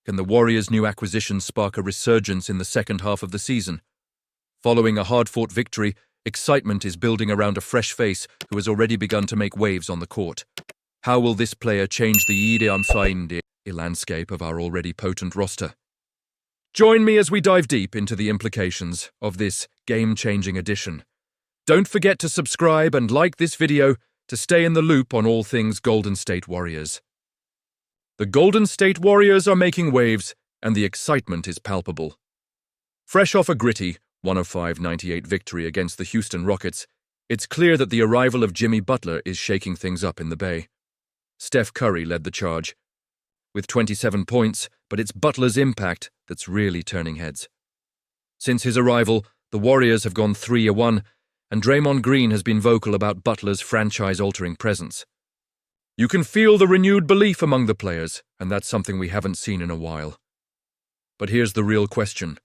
Can the Warriors' new acquisition spark a resurgence in the second half of the season? Following a hard-fought victory, excitement is building around a fresh face who has already begun to make waves on the court. How will this player change the unfind landscape of our already potent roster? Join me as we dive deep into the implications of this game-changing addition. Don't forget to subscribe and like this video to stay in the loop on all things Golden State Warriors. The Golden State Warriors are making waves, and the excitement is palpable. Fresh off a gritty 105-98 victory against the Houston Rockets, it's clear that the arrival of Jimmy Butler is shaking things up in the Bay. Steph Curry led the charge, with 27 points, but it's Butler's impact that's really turning heads. Since his arrival, the Warriors have gone 3-1, and Draymond Green has been vocal about Butler's franchise-altering presence. You can feel the renewed belief among the players, and that's something we haven't seen in a while. But here's the real question.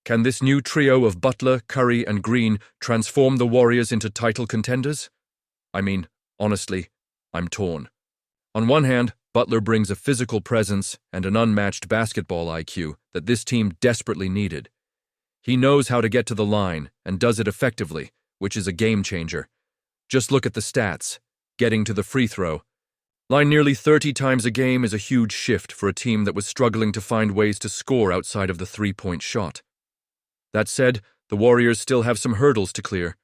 Can this new trio of Butler, Curry, and Green transform the Warriors into title contenders? I mean, honestly, I'm torn. On one hand, Butler brings a physical presence and an unmatched basketball IQ that this team desperately needed. He knows how to get to the line and does it effectively, which is a game-changer. Just look at the stats. Getting to the free throw line nearly 30 times a game is a huge shift for a team that was struggling to find ways to score outside of the three-point shot. That said, the Warriors still have some hurdles to clear.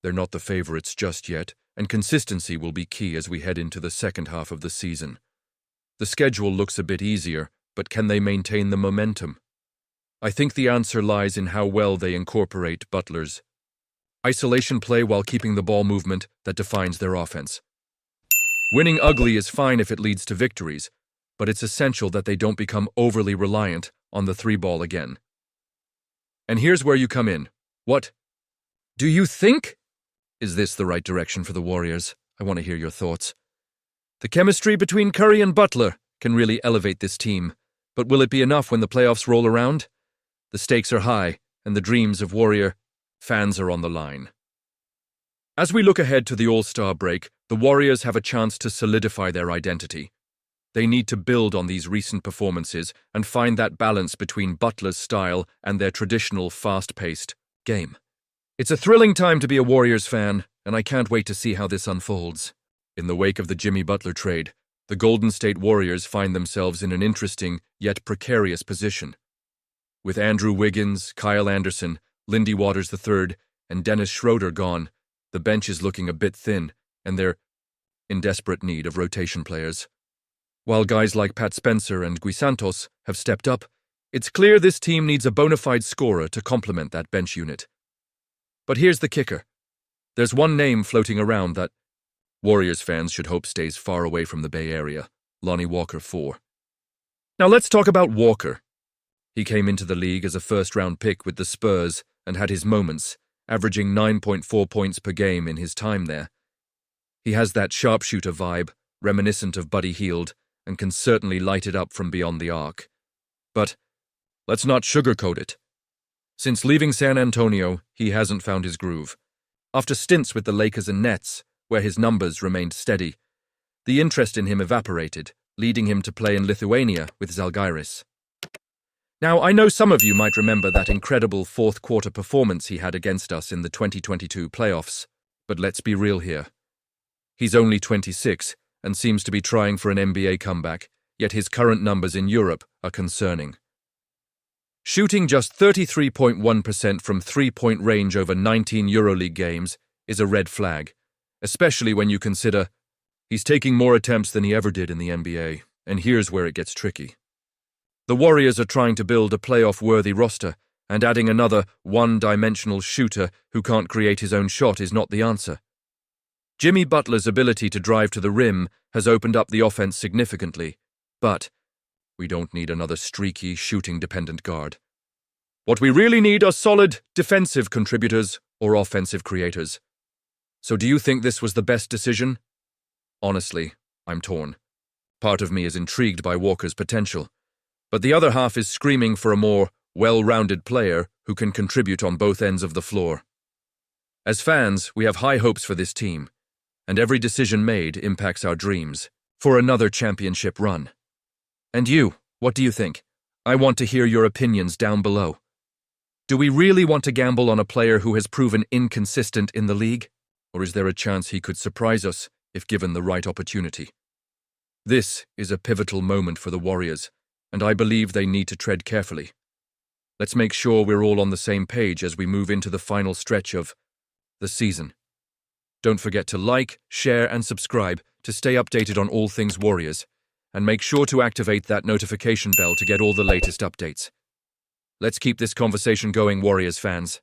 They're not the favorites just yet, and consistency will be key as we head into the second half of the season. The schedule looks a bit easier, but can they maintain the momentum? I think the answer lies in how well they incorporate Butler's isolation play while keeping the ball movement that defines their offense. Winning ugly is fine if it leads to victories, but it's essential that they don't become overly reliant on the three ball again. And here's where you come in. What do you think? Is this the right direction for the Warriors? I want to hear your thoughts. The chemistry between Curry and Butler can really elevate this team, but will it be enough when the playoffs roll around? The stakes are high, and the dreams of Warrior fans are on the line. As we look ahead to the All-Star break, the Warriors have a chance to solidify their identity. They need to build on these recent performances and find that balance between Butler's style and their traditional fast-paced game. It's a thrilling time to be a Warriors fan, and I can't wait to see how this unfolds. In the wake of the Jimmy Butler trade, the Golden State Warriors find themselves in an interesting yet precarious position. With Andrew Wiggins, Kyle Anderson, Lindy Waters III, and Dennis Schroeder gone, the bench is looking a bit thin, and they're in desperate need of rotation players. While guys like Pat Spencer and Gui Santos have stepped up, it's clear this team needs a bona fide scorer to complement that bench unit. But here's the kicker. There's one name floating around that Warriors fans should hope stays far away from the Bay Area, Lonnie Walker IV. Now let's talk about Walker. He came into the league as a first-round pick with the Spurs and had his moments, averaging 9.4 points per game in his time there. He has that sharpshooter vibe, reminiscent of Buddy Hield, and can certainly light it up from beyond the arc. But let's not sugarcoat it. Since leaving San Antonio, he hasn't found his groove. After stints with the Lakers and Nets, where his numbers remained steady, the interest in him evaporated, leading him to play in Lithuania with Žalgiris. Now, I know some of you might remember that incredible fourth-quarter performance he had against us in the 2022 playoffs, but let's be real here. He's only 26 and seems to be trying for an NBA comeback, yet his current numbers in Europe are concerning. Shooting just 33.1% from three-point range over 19 EuroLeague games is a red flag, especially when you consider he's taking more attempts than he ever did in the NBA, and here's where it gets tricky. The Warriors are trying to build a playoff-worthy roster, and adding another one-dimensional shooter who can't create his own shot is not the answer. Jimmy Butler's ability to drive to the rim has opened up the offense significantly, but we don't need another streaky, shooting-dependent guard. What we really need are solid, defensive contributors or offensive creators. So do you think this was the best decision? Honestly, I'm torn. Part of me is intrigued by Walker's potential, but the other half is screaming for a more well-rounded player who can contribute on both ends of the floor. As fans, we have high hopes for this team, and every decision made impacts our dreams for another championship run. And you, what do you think? I want to hear your opinions down below. Do we really want to gamble on a player who has proven inconsistent in the league? Or is there a chance he could surprise us if given the right opportunity? This is a pivotal moment for the Warriors, and I believe they need to tread carefully. Let's make sure we're all on the same page as we move into the final stretch of the season. Don't forget to like, share, and subscribe to stay updated on all things Warriors, and make sure to activate that notification bell to get all the latest updates. Let's keep this conversation going, Warriors fans.